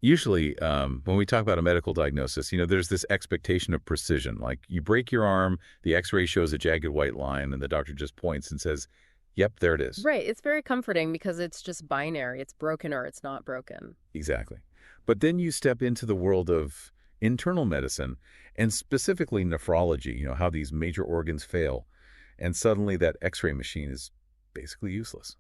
Usually, when we talk about a medical diagnosis, there's this expectation of precision. Like you break your arm, the x-ray shows a jagged white line, and the doctor just points and says, yep, there it is. Right. It's very comforting because it's just binary. It's broken or it's not broken. Exactly. But then you step into the world of internal medicine, and specifically nephrology, how these major organs fail, and suddenly that x-ray machine is basically useless.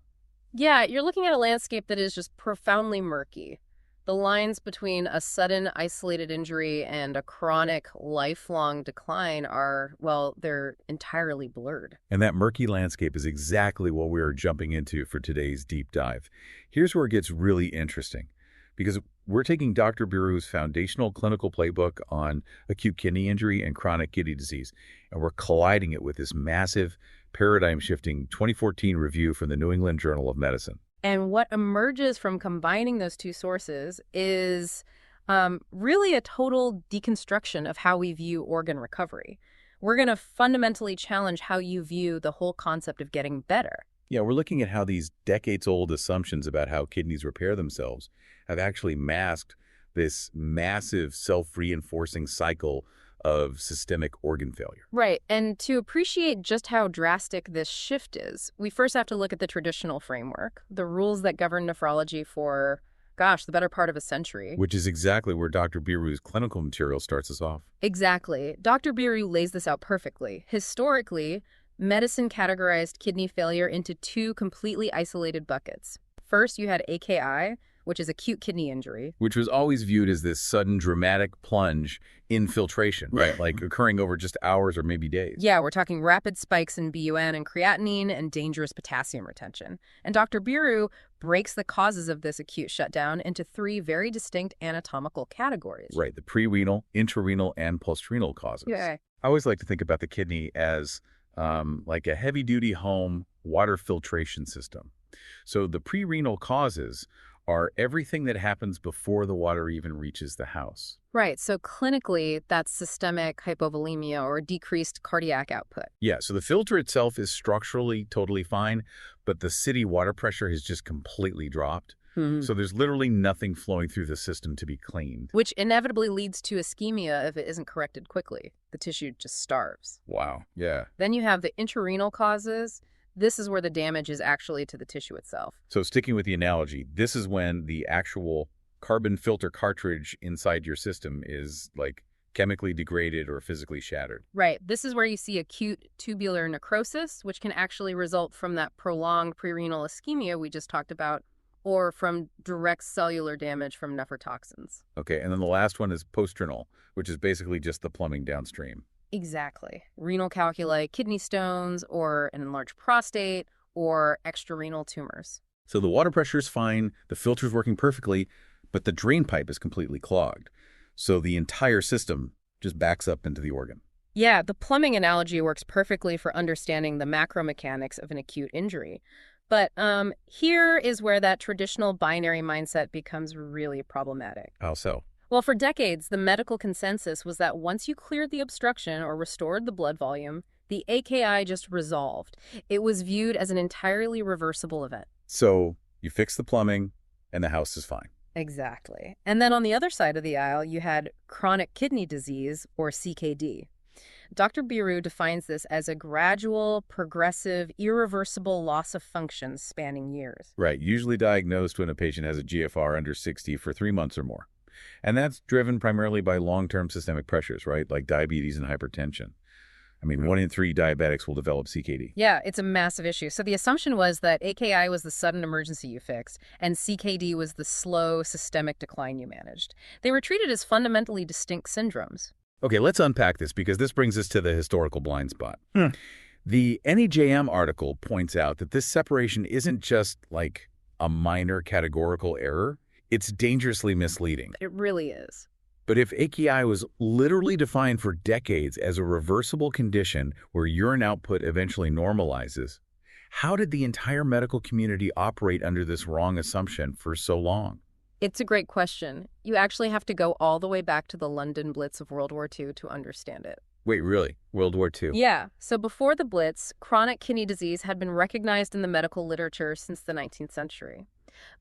Yeah, you're looking at a landscape that is just profoundly murky. The lines between a sudden isolated injury and a chronic lifelong decline are, well, they're entirely blurred. And that murky landscape is exactly what we are jumping into for today's deep dive. Here's where it gets really interesting, because we're taking Dr. Birru's foundational clinical playbook on acute kidney injury and chronic kidney disease, and we're colliding it with this massive, paradigm-shifting 2014 review from the New England Journal of Medicine. And what emerges from combining those two sources is really a total deconstruction of how we view organ recovery. We're going to fundamentally challenge how you view the whole concept of getting better. Yeah, we're looking at how these decades-old assumptions about how kidneys repair themselves have actually masked this massive self-reinforcing cycle of systemic organ failure. Right. And to appreciate just how drastic this shift is, we first have to look at the traditional framework, the rules that govern nephrology for, gosh, the better part of a century. Which is exactly where Dr. Birru's clinical material starts us off. Exactly. Dr. Birru lays this out perfectly. Historically, medicine categorized kidney failure into two completely isolated buckets. First, you had AKI, which is acute kidney injury. Which was always viewed as this sudden dramatic plunge in filtration, right? Like occurring over just hours or maybe days. Yeah, we're talking rapid spikes in BUN and creatinine and dangerous potassium retention. And Dr. Birru breaks the causes of this acute shutdown into three very distinct anatomical categories. Right, the pre-renal, intrarenal, and postrenal causes. Yeah. I always like to think about the kidney as like a heavy-duty home water filtration system. So the pre-renal causes are everything that happens before the water even reaches the house. Right. So clinically, that's systemic hypovolemia or decreased cardiac output. Yeah, so the filter itself is structurally totally fine, but the city water pressure has just completely dropped. So there's literally nothing flowing through the system to be cleaned. Which inevitably leads to ischemia if it isn't corrected quickly. The tissue just starves. Wow, yeah. Then you have the intrarenal causes. This is where the damage is actually to the tissue itself. So sticking with the analogy, this is when the actual carbon filter cartridge inside your system is like chemically degraded or physically shattered. Right. This is where you see acute tubular necrosis, which can actually result from that prolonged prerenal ischemia we just talked about, or from direct cellular damage from nephrotoxins. Okay, and then the last one is postrenal, which is basically just the plumbing downstream. Exactly. Renal calculi, kidney stones, or an enlarged prostate, or extrarenal tumors. So the water pressure is fine, the filter's working perfectly, but the drain pipe is completely clogged. So the entire system just backs up into the organ. Yeah, the plumbing analogy works perfectly for understanding the macromechanics of an acute injury. But here is where that traditional binary mindset becomes really problematic. How so? Well, for decades, the medical consensus was that once you cleared the obstruction or restored the blood volume, the AKI just resolved. It was viewed as an entirely reversible event. So you fix the plumbing and the house is fine. Exactly. And then on the other side of the aisle, you had chronic kidney disease, or CKD. Dr. Birru defines this as a gradual, progressive, irreversible loss of function spanning years. Right, usually diagnosed when a patient has a GFR under 60 for 3 months or more. And that's driven primarily by long-term systemic pressures, right, like diabetes and hypertension. I mean, 1 in 3 diabetics will develop CKD. Yeah, it's a massive issue. So the assumption was that AKI was the sudden emergency you fixed, and CKD was the slow, systemic decline you managed. They were treated as fundamentally distinct syndromes. Okay, let's unpack this because this brings us to the historical blind spot. The NEJM article points out that this separation isn't just like a minor categorical error. It's dangerously misleading. It really is. But if AKI was literally defined for decades as a reversible condition where urine output eventually normalizes, how did the entire medical community operate under this wrong assumption for so long? It's a great question. You actually have to go all the way back to the London Blitz of World War II to understand it. Wait, really? World War II? Yeah, so before the Blitz, chronic kidney disease had been recognized in the medical literature since the 19th century.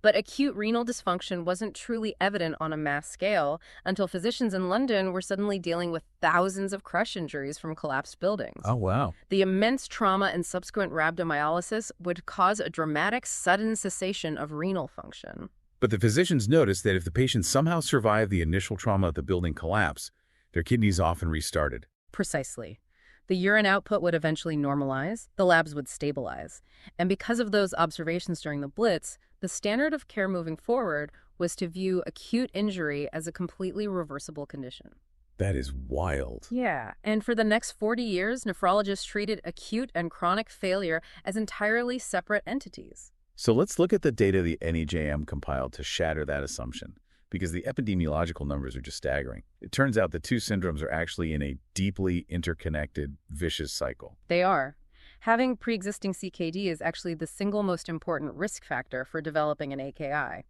But acute renal dysfunction wasn't truly evident on a mass scale until physicians in London were suddenly dealing with thousands of crush injuries from collapsed buildings. Oh, wow. The immense trauma and subsequent rhabdomyolysis would cause a dramatic, sudden cessation of renal function. But the physicians noticed that if the patient somehow survived the initial trauma of the building collapse, their kidneys often restarted. Precisely. The urine output would eventually normalize, the labs would stabilize. And because of those observations during the Blitz, the standard of care moving forward was to view acute injury as a completely reversible condition. That is wild. Yeah, and for the next 40 years, nephrologists treated acute and chronic failure as entirely separate entities. So let's look at the data the NEJM compiled to shatter that assumption, because the epidemiological numbers are just staggering. It turns out the two syndromes are actually in a deeply interconnected, vicious cycle. They are. Having pre-existing CKD is actually the single most important risk factor for developing an AKI.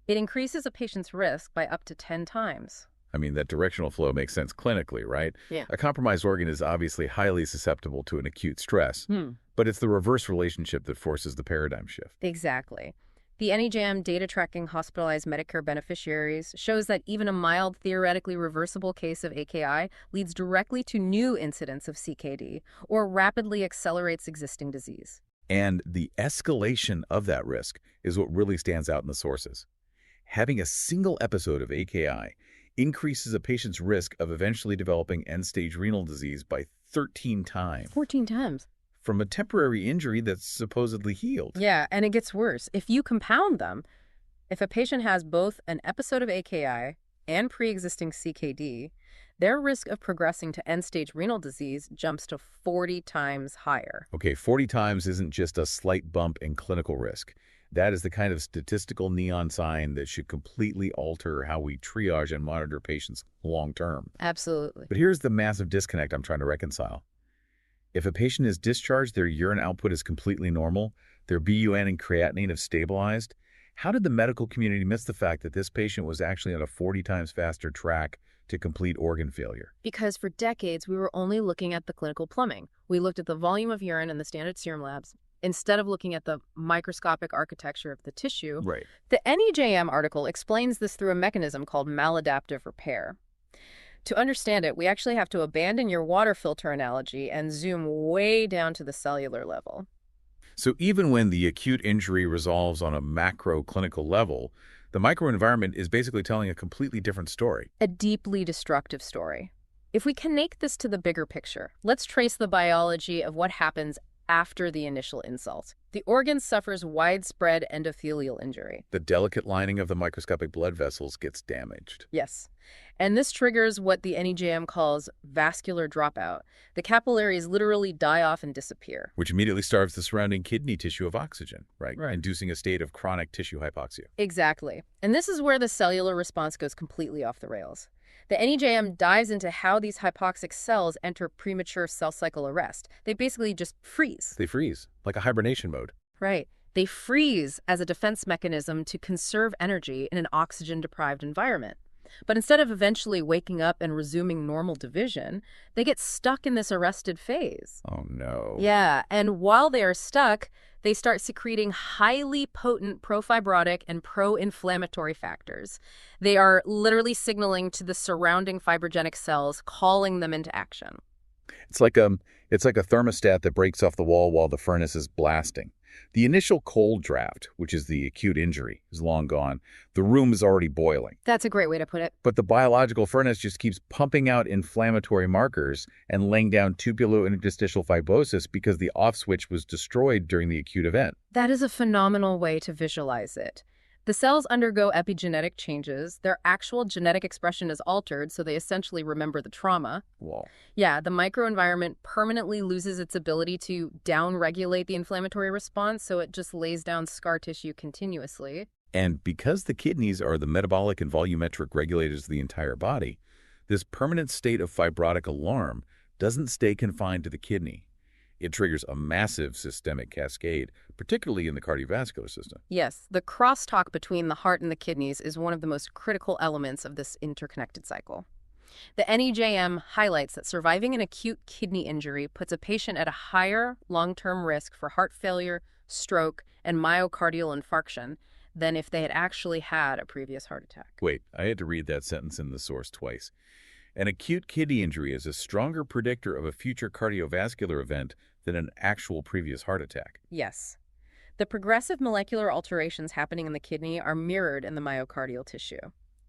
It increases a patient's risk by up to 10 times. I mean, that directional flow makes sense clinically, right? Yeah. A compromised organ is obviously highly susceptible to an acute stress, but it's the reverse relationship that forces the paradigm shift. Exactly. The NEJM data tracking hospitalized Medicare beneficiaries shows that even a mild, theoretically reversible case of AKI leads directly to new incidents of CKD or rapidly accelerates existing disease. And the escalation of that risk is what really stands out in the sources. Having a single episode of AKI increases a patient's risk of eventually developing end-stage renal disease by 13 times. 14 times. From a temporary injury that's supposedly healed. Yeah, and it gets worse. If you compound them, if a patient has both an episode of AKI and pre-existing CKD, their risk of progressing to end-stage renal disease jumps to 40 times higher. Okay, 40 times isn't just a slight bump in clinical risk. That is the kind of statistical neon sign that should completely alter how we triage and monitor patients long term. Absolutely. But here's the massive disconnect I'm trying to reconcile. If a patient is discharged, their urine output is completely normal, their BUN and creatinine have stabilized, how did the medical community miss the fact that this patient was actually on a 40 times faster track to complete organ failure? Because for decades, we were only looking at the clinical plumbing. We looked at the volume of urine in the standard serum labs, instead of looking at the microscopic architecture of the tissue. Right. The NEJM article explains this through a mechanism called maladaptive repair. To understand it, we actually have to abandon your water filter analogy and zoom way down to the cellular level. So even when the acute injury resolves on a macro clinical level, the microenvironment is basically telling a completely different story. A deeply destructive story. If we connect this to the bigger picture, let's trace the biology of what happens after the initial insult. The organ suffers widespread endothelial injury. The delicate lining of the microscopic blood vessels gets damaged. Yes. And this triggers what the NEJM calls vascular dropout. The capillaries literally die off and disappear. Which immediately starves the surrounding kidney tissue of oxygen, right? Inducing a state of chronic tissue hypoxia. Exactly. And this is where the cellular response goes completely off the rails. The NEJM dives into how these hypoxic cells enter premature cell cycle arrest. They basically just freeze. They freeze, like a hibernation mode. Right. They freeze as a defense mechanism to conserve energy in an oxygen-deprived environment. But instead of eventually waking up and resuming normal division, they get stuck in this arrested phase. Oh, no. Yeah, and while they are stuck, they start secreting highly potent profibrotic and pro-inflammatory factors. They are literally signaling to the surrounding fibrogenic cells, calling them into action. It's like a thermostat that breaks off the wall while the furnace is blasting. The initial cold draft, which is the acute injury, is long gone. The room is already boiling. That's a great way to put it. But the biological furnace just keeps pumping out inflammatory markers and laying down tubulointerstitial fibrosis because the off switch was destroyed during the acute event. That is a phenomenal way to visualize it. The cells undergo epigenetic changes. Their actual genetic expression is altered, so they essentially remember the trauma. Whoa. Yeah, the microenvironment permanently loses its ability to downregulate the inflammatory response, so it just lays down scar tissue continuously. And because the kidneys are the metabolic and volumetric regulators of the entire body, this permanent state of fibrotic alarm doesn't stay confined to the kidney. It triggers a massive systemic cascade, particularly in the cardiovascular system. Yes, the crosstalk between the heart and the kidneys is one of the most critical elements of this interconnected cycle. The NEJM highlights that surviving an acute kidney injury puts a patient at a higher long-term risk for heart failure, stroke, and myocardial infarction than if they had actually had a previous heart attack. Wait, I had to read that sentence in the source twice. An acute kidney injury is a stronger predictor of a future cardiovascular event than an actual previous heart attack. Yes. The progressive molecular alterations happening in the kidney are mirrored in the myocardial tissue.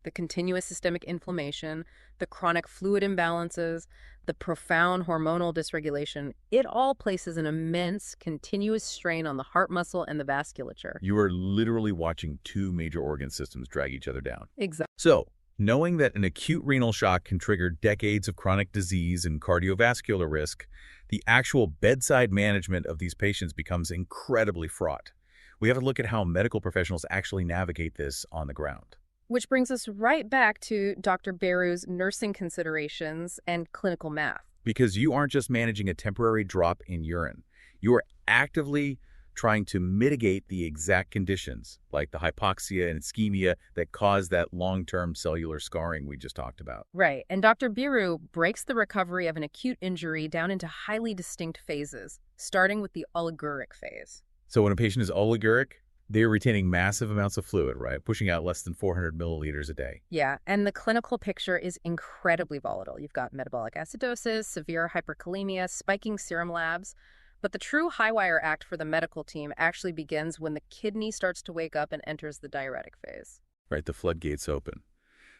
The continuous systemic inflammation, the chronic fluid imbalances, the profound hormonal dysregulation, it all places an immense continuous strain on the heart muscle and the vasculature. You are literally watching two major organ systems drag each other down. Exactly. So, knowing that an acute renal shock can trigger decades of chronic disease and cardiovascular risk, the actual bedside management of these patients becomes incredibly fraught. We have to look at how medical professionals actually navigate this on the ground. Which brings us right back to Dr. Birru's nursing considerations and clinical math. Because you aren't just managing a temporary drop in urine. You are actively trying to mitigate the exact conditions, like the hypoxia and ischemia that cause that long-term cellular scarring we just talked about. Right. And Dr. Birru breaks the recovery of an acute injury down into highly distinct phases, starting with the oliguric phase. So when a patient is oliguric, they're retaining massive amounts of fluid, right? Pushing out less than 400 milliliters a day. Yeah, and the clinical picture is incredibly volatile. You've got metabolic acidosis, severe hyperkalemia, spiking serum labs. But the true high-wire act for the medical team actually begins when the kidney starts to wake up and enters the diuretic phase. Right, the floodgates open.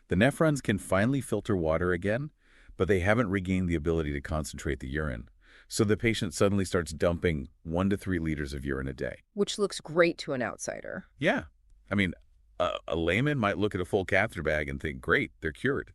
The nephrons can finally filter water again, but they haven't regained the ability to concentrate the urine. So the patient suddenly starts dumping 1 to 3 liters of urine a day. Which looks great to an outsider. Yeah. I mean, a layman might look at a full catheter bag and think, great, they're cured.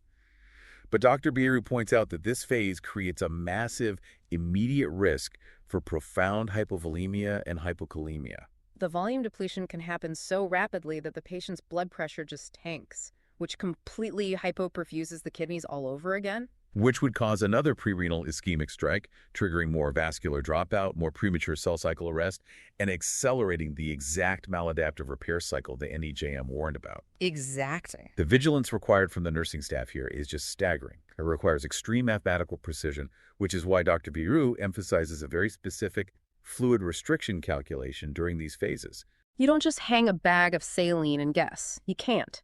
But Dr. Birru points out that this phase creates a massive, immediate risk for profound hypovolemia and hypokalemia. The volume depletion can happen so rapidly that the patient's blood pressure just tanks, which completely hypoperfuses the kidneys all over again. Which would cause another prerenal ischemic strike, triggering more vascular dropout, more premature cell cycle arrest, and accelerating the exact maladaptive repair cycle the NEJM warned about. Exactly. The vigilance required from the nursing staff here is just staggering. It requires extreme mathematical precision, which is why Dr. Birru emphasizes a very specific fluid restriction calculation during these phases. You don't just hang a bag of saline and guess. You can't.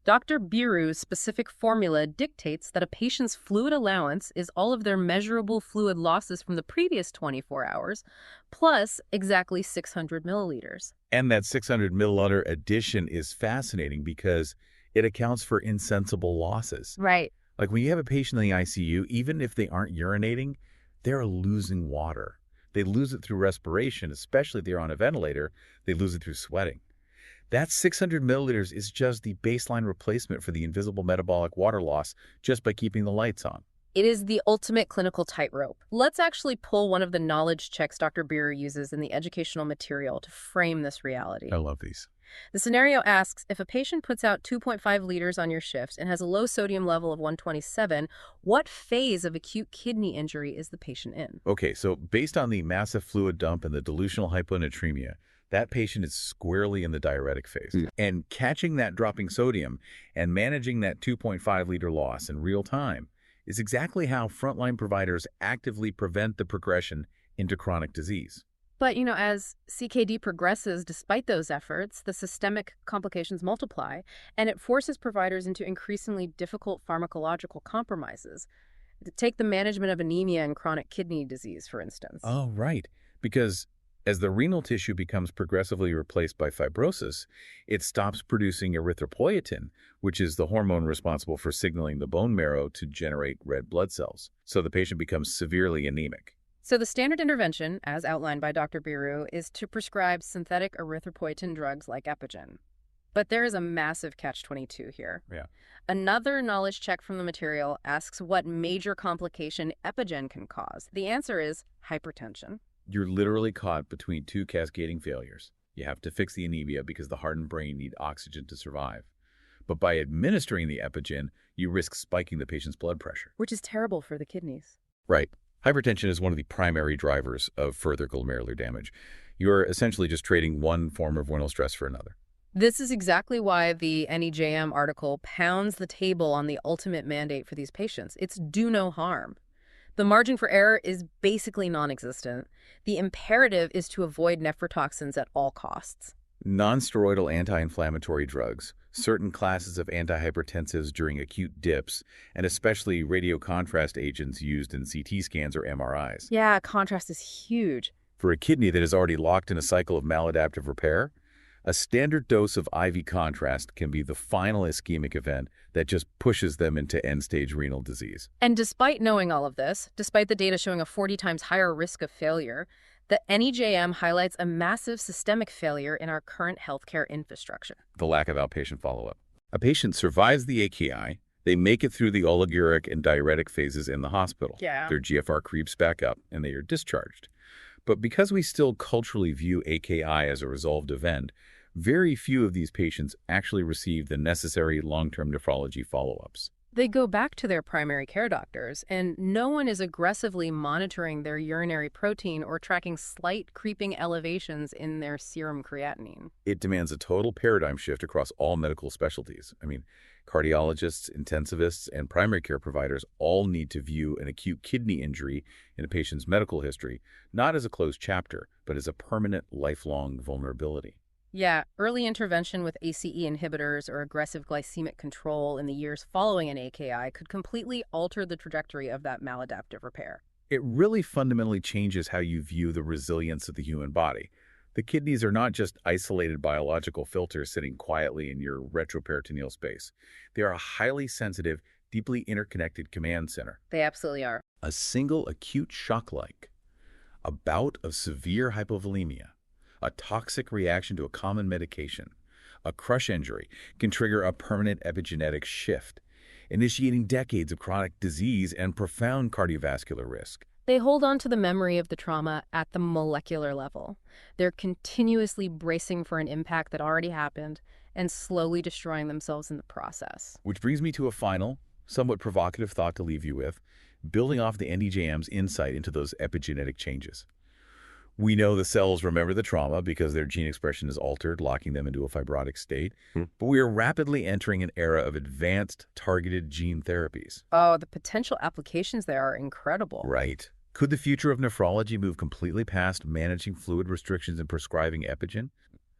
Dr. Birru's specific formula dictates that a patient's fluid allowance is all of their measurable fluid losses from the previous 24 hours, plus exactly 600 milliliters. And that 600 milliliter addition is fascinating because it accounts for insensible losses. Right. Like when you have a patient in the ICU, even if they aren't urinating, they're losing water. They lose it through respiration, especially if they're on a ventilator. They lose it through sweating. That 600 milliliters is just the baseline replacement for the invisible metabolic water loss just by keeping the lights on. It is the ultimate clinical tightrope. Let's actually pull one of the knowledge checks Dr. Birru uses in the educational material to frame this reality. I love these. The scenario asks, if a patient puts out 2.5 liters on your shift and has a low sodium level of 127, what phase of acute kidney injury is the patient in? Okay, so based on the massive fluid dump and the dilutional hyponatremia, that patient is squarely in the diuretic phase. And catching that dropping sodium and managing that 2.5 liter loss in real time is exactly how frontline providers actively prevent the progression into chronic disease. But, as CKD progresses, despite those efforts, the systemic complications multiply, and it forces providers into increasingly difficult pharmacological compromises. Take the management of anemia and chronic kidney disease, for instance. Oh, right. Because as the renal tissue becomes progressively replaced by fibrosis, it stops producing erythropoietin, which is the hormone responsible for signaling the bone marrow to generate red blood cells. So the patient becomes severely anemic. So the standard intervention, as outlined by Dr. Birru, is to prescribe synthetic erythropoietin drugs like Epigen. But there is a massive catch-22 here. Yeah. Another knowledge check from the material asks what major complication Epigen can cause. The answer is hypertension. You're literally caught between two cascading failures. You have to fix the anemia because the heart and brain need oxygen to survive. But by administering the Epigen, you risk spiking the patient's blood pressure. Which is terrible for the kidneys. Right. Hypertension is one of the primary drivers of further glomerular damage. You're essentially just trading one form of renal stress for another. This is exactly why the NEJM article pounds the table on the ultimate mandate for these patients. It's do no harm. The margin for error is basically non-existent. The imperative is to avoid nephrotoxins at all costs. Non-steroidal anti-inflammatory drugs, certain classes of antihypertensives during acute dips, and especially radiocontrast agents used in CT scans or MRIs. Yeah, contrast is huge. For a kidney that is already locked in a cycle of maladaptive repair, a standard dose of IV contrast can be the final ischemic event that just pushes them into end-stage renal disease. And despite knowing all of this, despite the data showing a 40 times higher risk of failure, the NEJM highlights a massive systemic failure in our current healthcare infrastructure. The lack of outpatient follow-up. A patient survives the AKI, they make it through the oliguric and diuretic phases in the hospital. Yeah. Their GFR creeps back up, and they are discharged. But because we still culturally view AKI as a resolved event, very few of these patients actually receive the necessary long-term nephrology follow-ups. They go back to their primary care doctors, and no one is aggressively monitoring their urinary protein or tracking slight creeping elevations in their serum creatinine. It demands a total paradigm shift across all medical specialties. Cardiologists, intensivists, and primary care providers all need to view an acute kidney injury in a patient's medical history not as a closed chapter, but as a permanent, lifelong vulnerability. Yeah, early intervention with ACE inhibitors or aggressive glycemic control in the years following an AKI could completely alter the trajectory of that maladaptive repair. It really fundamentally changes how you view the resilience of the human body. The kidneys are not just isolated biological filters sitting quietly in your retroperitoneal space. They are a highly sensitive, deeply interconnected command center. They absolutely are. A single acute shock like a bout of severe hypovolemia, a toxic reaction to a common medication, a crush injury can trigger a permanent epigenetic shift, initiating decades of chronic disease and profound cardiovascular risk. They hold on to the memory of the trauma at the molecular level. They're continuously bracing for an impact that already happened and slowly destroying themselves in the process. Which brings me to a final, somewhat provocative thought to leave you with, building off the NEJM's insight into those epigenetic changes. We know the cells remember the trauma because their gene expression is altered, locking them into a fibrotic state. But we are rapidly entering an era of advanced, targeted gene therapies. Oh, the potential applications there are incredible. Right. Could the future of nephrology move completely past managing fluid restrictions and prescribing Epigen?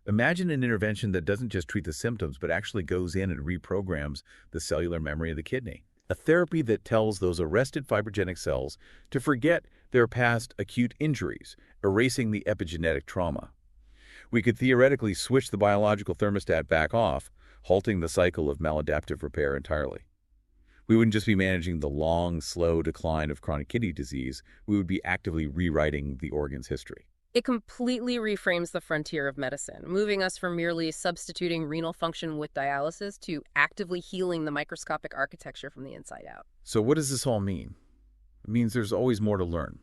Imagine an intervention that doesn't just treat the symptoms, but actually goes in and reprograms the cellular memory of the kidney. A therapy that tells those arrested fibrogenic cells to forget their past acute injuries, erasing the epigenetic trauma. We could theoretically switch the biological thermostat back off, halting the cycle of maladaptive repair entirely. We wouldn't just be managing the long, slow decline of chronic kidney disease, we would be actively rewriting the organ's history. It completely reframes the frontier of medicine, moving us from merely substituting renal function with dialysis to actively healing the microscopic architecture from the inside out. So what does this all mean? It means there's always more to learn.